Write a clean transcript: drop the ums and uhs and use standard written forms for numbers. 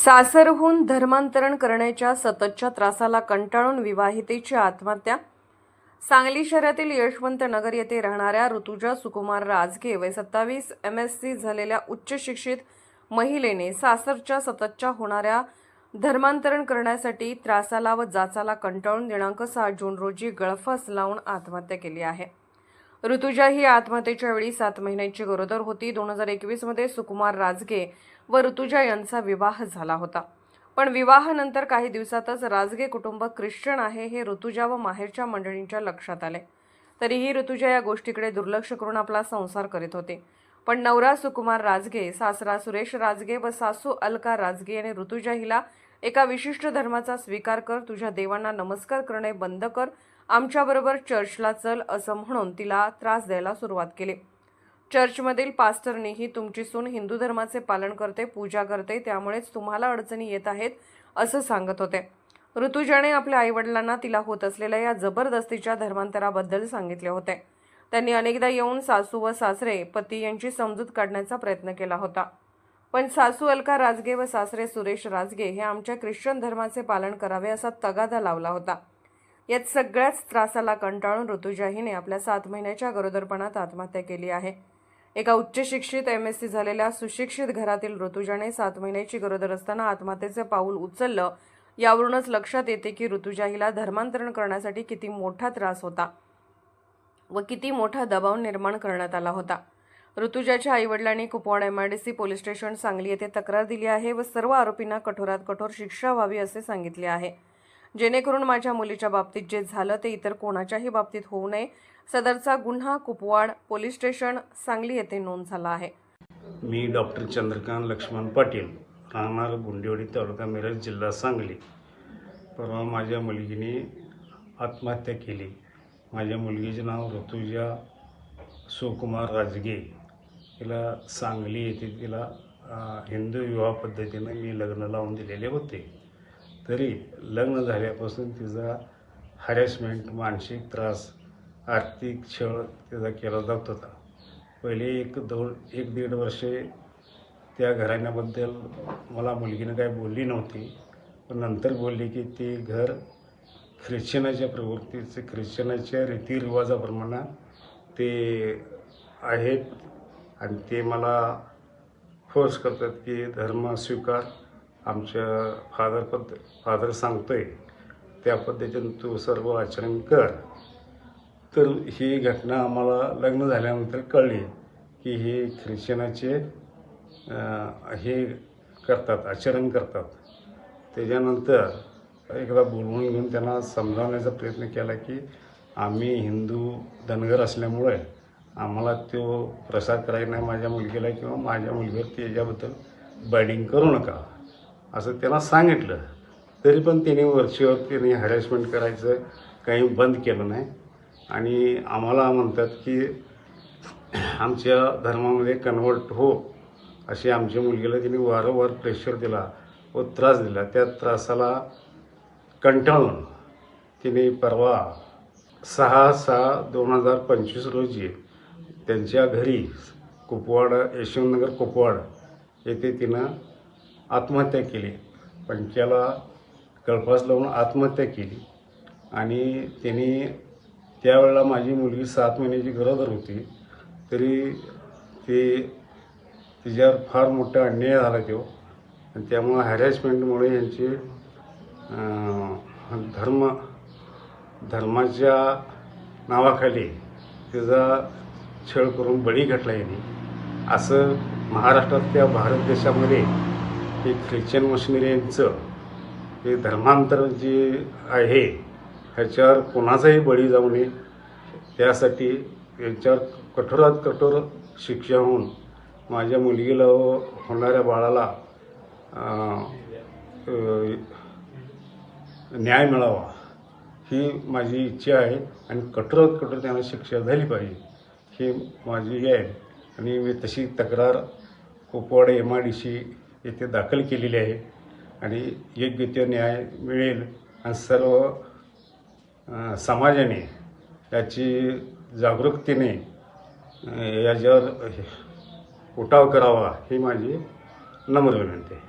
सासरहून धर्मांतरण करण्याच्या सततच्या त्रासाला कंटाळून विवाहितेची आत्महत्या. सांगली शहरातील यशवंत नगर येथे राहणाऱ्या ऋतुजा सुकुमार राजगे वय 27 MSc झालेल्या उच्च शिक्षित महिलेने सासरच्या सततच्या होणाऱ्या धर्मांतरण करण्यासाठी त्रासाला व जाचाला कंटाळून दिनांक 6 जून रोजी गळफास लावून आत्महत्या केली आहे. ऋतुजा ही आत्महत्येच्या वेळी 7 महिन्यांची गरोदर होती. 2021 मध्ये सुकुमार राजगे व ऋतुजा यांचा विवाह झाला होता. पण विवाहानंतर काही दिवसातच राजगे कुटुंब ख्रिश्चन आहे हे ऋतुजा व माहेरच्या मंडळींच्या लक्षात आले. तरीही ऋतुजा या गोष्टीकडे दुर्लक्ष करून आपला संसार करीत होते. पण नवरा सुकुमार राजगे, सासरा सुरेश राजगे व सासू अलका राजगे यांनी ऋतुजा हिला एका विशिष्ट धर्माचा स्वीकार कर, तुझ्या देवांना नमस्कार करणे बंद कर, आमच्याबरोबर चर्चला चल असं म्हणून तिला त्रास द्यायला सुरुवात केली. चर्चमधील पास्टरनीही तुमची सून हिंदू धर्माचे पालन करते, पूजा करते, त्यामुळेच तुम्हाला अडचणी येत आहेत असं सांगत होते. ऋतुजाने आपल्या आईवडिलांना तिला होत असलेल्या या जबरदस्तीच्या धर्मांतराबद्दल सांगितले होते. त्यांनी अनेकदा येऊन सासू व सासरे पती यांची समजूत काढण्याचा प्रयत्न केला होता. पण सासू अलका राजगे व सासरे सुरेश राजगे हे आमच्या ख्रिश्चन धर्माचे पालन करावे असा तगादा लावला होता. यात सगळ्याच त्रासाला कंटाळून ऋतुजा हिने आपल्या 7 महिन्याच्या गरोदरपणात आत्महत्या केली आहे. एका उच्च शिक्षित MSc झालेल्या सुशिक्षित घरातील ऋतुजाने 7 महिन्याची गरोदर असताना आत्महत्येचे पाऊल उचललं. यावरूनच लक्षात येते की ऋतुजा हिला धर्मांतरण करण्यासाठी किती मोठा त्रास होता व किती मोठा दबाव निर्माण करण्यात आला होता. ऋतुजाच्या आईवडिलांनी Kupwad MIDC police station Sangli येथे तक्रार दिली आहे व सर्व आरोपींना कठोरात कठोर शिक्षा व्हावी असे सांगितले आहे, जेणेकरून माझ्या मुलीच्या बाबतीत जे झालं ते इतर कोणाच्याही बाबतीत होऊ नये. सदरचा गुन्हा कुपवाड पोलीस स्टेशन सांगली येथे नोंद झाला आहे. मी डॉक्टर चंद्रकांत लक्ष्मण पाटील, राहणार गुंडेवाडी तालुका मिरज जिल्हा सांगली. परवा माझ्या मुलगीने आत्महत्या केली. माझ्या मुलगीचे नाव ऋतुजा सुकुमार राजगे. तिला सांगली येथे तिला हिंदू विवाह पद्धतीने मी लग्न लावून दिलेले होते. तरी लग्न झाल्यापासून तिचा हॅरेसमेंट, मानसिक त्रास, आर्थिक छळ तिचा केला जात होता. पहिले 1-1.5 वर्षे त्या घराण्याबद्दल मला मुलगीनं काही बोलली नव्हती. पण नंतर बोलली की ते घर ख्रिश्चनाच्या प्रवृत्तीचे, ख्रिश्चनाच्या रीतिरिवाजाप्रमाणे ते आहेत आणि ते मला फोर्स करतात की धर्म स्वीकार, आमच्या फादर सांगतोय त्या पद्धतीने तू सर्व आचरण कर. तर ही घटना आम्हाला लग्न झाल्यानंतर कळली की हे ख्रिश्चनाचे हे करतात, आचरण करतात. त्याच्यानंतर एकदा बोलवून घेऊन त्यांना समजावण्याचा प्रयत्न केला की आम्ही हिंदू धनगर असल्यामुळे आम्हाला तो प्रसार करायचा नाही माझ्या मुलगीला, किंवा माझ्या मुलगीवर त्याच्याबद्दल बायडिंग करू नका असं त्यांना सांगितलं. तरी पण त्याने वरचीवर हॅरेसमेंट करायचं काही बंद केलं नाही आणि आम्हाला म्हणतात की आमच्या धर्मामध्ये कन्वर्ट हो अशी आमच्या मुलगीला तिने वारंवार प्रेशर दिला व त्रास दिला. त्या त्रासाला कंटाळून तिने परवा 6/6/2025 रोजी त्यांच्या घरी कुपवाड, यशवंतनगर कुपवाड येथे तिनं आत्महत्या केली. पंख्याला गळफास लावून आत्महत्या केली. आणि तिने त्यावेळेला माझी मुलगी 7 महिन्याची गरोदर होती. तरी तिच्यावर फार मोठा अन्याय झाला तो. आणि त्यामुळं हॅरेसमेंटमुळे यांची धर्माच्या नावाखाली तिचा छळ करून बळी घातला यांनी. असं महाराष्ट्रातल्या भारत देशामध्ये हे ख्रिश्चन मिशनरींचं हे धर्मांतर जे आहे ह्याच्यावर कोणाचाही बळी जाऊ नये त्यासाठी यांच्यावर कठोरात कठोर शिक्षा होऊन माझ्या मुलगीला होणाऱ्या बाळाला न्याय मिळावा ही माझी इच्छा आहे. आणि कठोरात कठोर त्यांना शिक्षा झाली पाहिजे ही माझी आहे. आणि मी तशी तक्रार कुपवाड MIDC येथे दाखल केलेली आहे आणि योग्य ते न्याय मिळेल आणि सर्व समाजाने याची जागरूकतेने याच्यावर उठाव करावा ही माझी नम्र विनंती आहे.